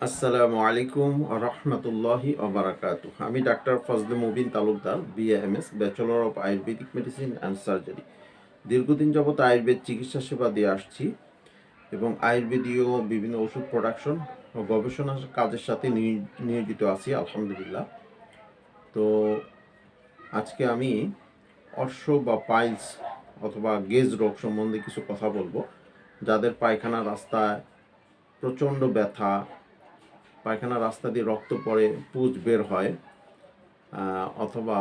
আসসালামু আলাইকুম রহমতুল্লাহি ওবারাকাতু। আমি doctor Fazle Mubin Talukdar, BAMS, bachelor of Ayurvedic medicine and surgery. দীর্ঘদিন যাবত আয়ুর্বেদ চিকিৎসা সেবা দিয়ে আসছি এবং আয়ুর্বেদীয় বিভিন্ন ওষুধ প্রোডাকশন ও গবেষণা কাজের সাথে নিয়োজিত আছি আলহামদুলিল্লাহ। তো আজকে আমি অর্শ বা পাইলস অথবা গেজ রোগ সম্বন্ধে কিছু কথা বলবো। যাদের পায়খানা রাস্তায় প্রচণ্ড ব্যথা, পায়খানা রাস্তা দিয়ে রক্ত পড়ে, পুজ বের হয়, অথবা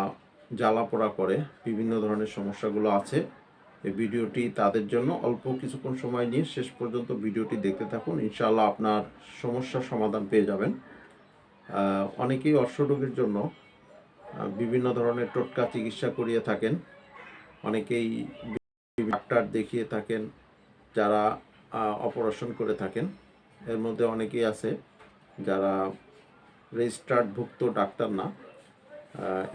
জ্বালা পোড়া করে, বিভিন্ন ধরনের সমস্যাগুলো আছে। এই ভিডিওটি তাদের জন্য। অল্প কিছুক্ষণ সময় নিয়ে শেষ পর্যন্ত ভিডিওটি দেখতে থাকুন, ইনশাআল্লাহ আপনার সমস্যার সমাধান পেয়ে যাবেন। অনেকেই অর্শরোগের জন্য বিভিন্ন ধরনের টোটকা চিকিৎসা করিয়ে থাকেন, অনেকেই ডাক্তার দেখিয়ে থাকেন, যারা অপারেশন করে থাকেন। এর মধ্যে অনেকেই আছে যারা রেজিস্টার্ডভুক্ত ডাক্তার না,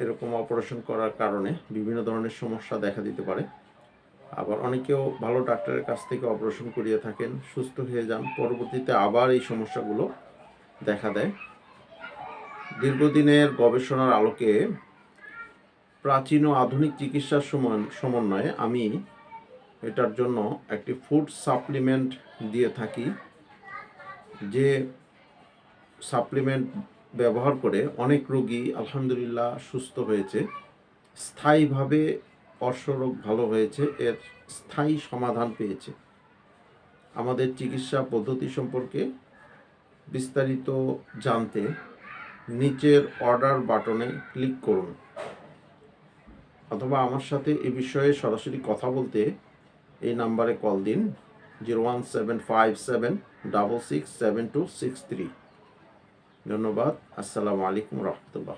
এরকম অপারেশন করার কারণে বিভিন্ন ধরনের সমস্যা দেখা দিতে পারে। আবার অনেকেও ভালো ডাক্তারের কাছ থেকে অপারেশন করিয়ে থাকেন, সুস্থ হয়ে যান, পরবর্তীতে আবার এই সমস্যাগুলো দেখা দেয়। দীর্ঘদিনের গবেষণার আলোকে প্রাচীন ও আধুনিক চিকিৎসার সমন্বয়ে আমি এটার জন্য একটি ফুড সাপ্লিমেন্ট দিয়ে থাকি, যে সাপ্লিমেন্ট ব্যবহার করে অনেক রোগী আলহামদুলিল্লাহ সুস্থ হয়েছে, স্থায়ীভাবে অর্শরোগ ভালো হয়েছে, এর স্থায়ী সমাধান পেয়েছে। আমাদের চিকিৎসা পদ্ধতি সম্পর্কে বিস্তারিত জানতে নিচের অর্ডার বাটনে ক্লিক করুন, অথবা আমার সাথে এ বিষয়ে সরাসরি কথা বলতে এই নাম্বারে কল দিন 01757 667263। ধন্যবাদ। আসসালামু আলাইকুম রহমতুল্লাহ।